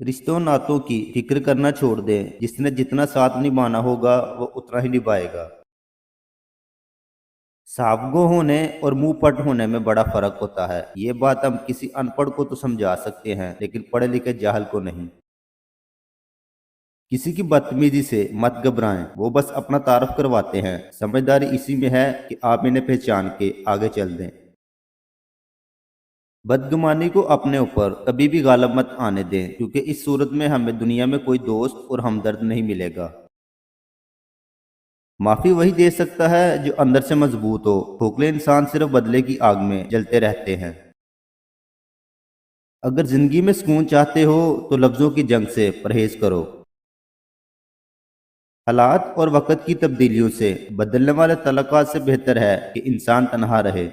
रिश्तों नातों की फिक्र करना छोड़ दें। जिसने जितना साथ निभाना होगा वो उतना ही निभाएगा। सावगो होने और मुंह पट होने में बड़ा फर्क होता है। ये बात हम किसी अनपढ़ को तो समझा सकते हैं, लेकिन पढ़े लिखे जाहल को नहीं। किसी की बदतमीजी से मत घबराएं, वो बस अपना तारफ करवाते हैं। समझदारी इसी में है कि आप इन्हें पहचान के आगे चल दें। बदगुमानी को अपने ऊपर कभी भी गालब मत आने दें, क्योंकि इस सूरत में हमें दुनिया में कोई दोस्त और हमदर्द नहीं मिलेगा। माफी वही दे सकता है जो अंदर से मजबूत हो। खोखले इंसान सिर्फ बदले की आग में जलते रहते हैं। अगर जिंदगी में सुकून चाहते हो तो लफ्जों की जंग से परहेज करो। हालात और वक्त की तब्दीलियों से बदलने वाले तलक़ात से बेहतर है कि इंसान तन्हा रहे।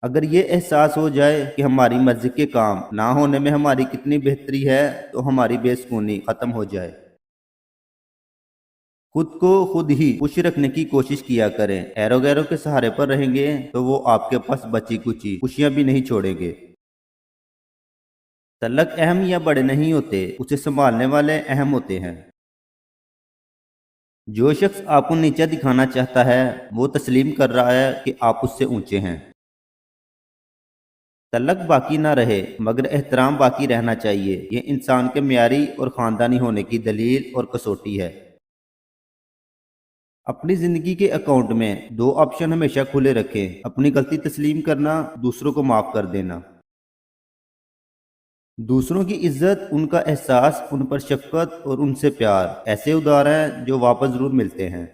अगर ये एहसास हो जाए कि हमारी मर्जी के काम ना होने में हमारी कितनी बेहतरी है, तो हमारी बेसुकूनी खत्म हो जाए। खुद को खुद ही खुश रखने की कोशिश किया करें। ऐरो गैरों के सहारे पर रहेंगे तो वो आपके पास बची कुची खुशियां भी नहीं छोड़ेंगे। तलक अहम या बड़े नहीं होते, उसे संभालने वाले अहम होते हैं। जो शख्स आपको नीचा दिखाना चाहता है वो तस्लीम कर रहा है कि आप उससे ऊंचे हैं। तलक बाकी ना रहे मगर एहतराम बाकी रहना चाहिए। ये इंसान के म्यारी और ख़ानदानी होने की दलील और कसौटी है। अपनी ज़िंदगी के अकाउंट में दो ऑप्शन हमेशा खुले रखें, अपनी गलती तस्लीम करना, दूसरों को माफ़ कर देना। दूसरों की इज्जत, उनका एहसास, उन पर शफकत और उनसे प्यार ऐसे उदार हैं जो वापस ज़रूर मिलते हैं।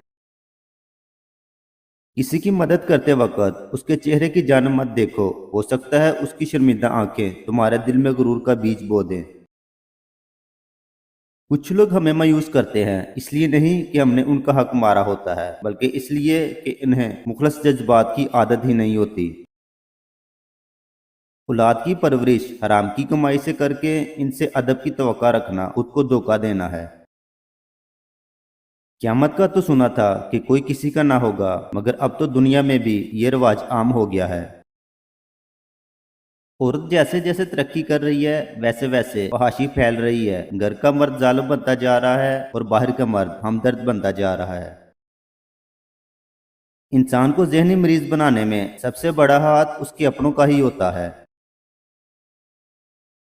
किसी की मदद करते वक्त उसके चेहरे की जानिब मत देखो। हो सकता है उसकी शर्मिंदा आंखें तुम्हारे दिल में गुरूर का बीज बो दें। कुछ लोग हमें मायूस करते हैं इसलिए नहीं कि हमने उनका हक मारा होता है, बल्कि इसलिए कि इन्हें मुखलस जज्बात की आदत ही नहीं होती। औलाद की परवरिश हराम की कमाई से करके इनसे अदब की तवक्का रखना खुद को धोखा देना है। क़यामत का तो सुना था कि कोई किसी का ना होगा, मगर अब तो दुनिया में भी ये रिवाज आम हो गया है। औरत जैसे जैसे तरक्की कर रही है वैसे वैसे फहाशी फैल रही है। घर का मर्द जालिम बनता जा रहा है और बाहर का मर्द हमदर्द बनता जा रहा है। इंसान को ज़हनी मरीज बनाने में सबसे बड़ा हाथ उसके अपनों का ही होता है।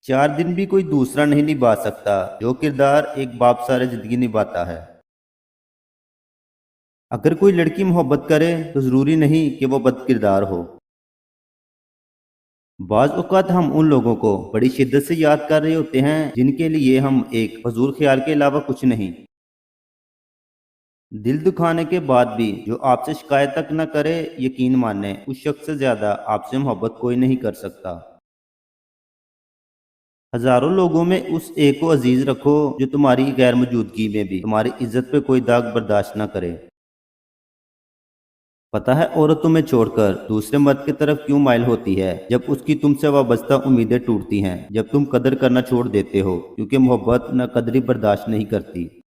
4 दिन भी कोई दूसरा नहीं निभा सकता जो किरदार एक बाप सारी जिंदगी निभाता है। अगर कोई लड़की मोहब्बत करे तो ज़रूरी नहीं कि वो बद किरदार हो। बाज़ औक़ात हम उन लोगों को बड़ी शिद्दत से याद कर रहे होते हैं जिनके लिए हम एक फजूल ख्याल के अलावा कुछ नहीं। दिल दुखाने के बाद भी जो आपसे शिकायत तक न करे, यकीन माने उस शख्स से ज़्यादा आपसे मोहब्बत कोई नहीं कर सकता। हज़ारों लोगों में उस एक को अजीज़ रखो जो तुम्हारी गैर मौजूदगी में भी तुम्हारी इज्जत पे कोई दाग बर्दाश्त न करे। पता है औरत तुम्हें छोड़कर दूसरे मर्द की तरफ क्यों माइल होती है? जब उसकी तुमसे वाबस्ता उम्मीदें टूटती हैं, जब तुम कदर करना छोड़ देते हो, क्योंकि मोहब्बत न कदरी बर्दाश्त नहीं करती।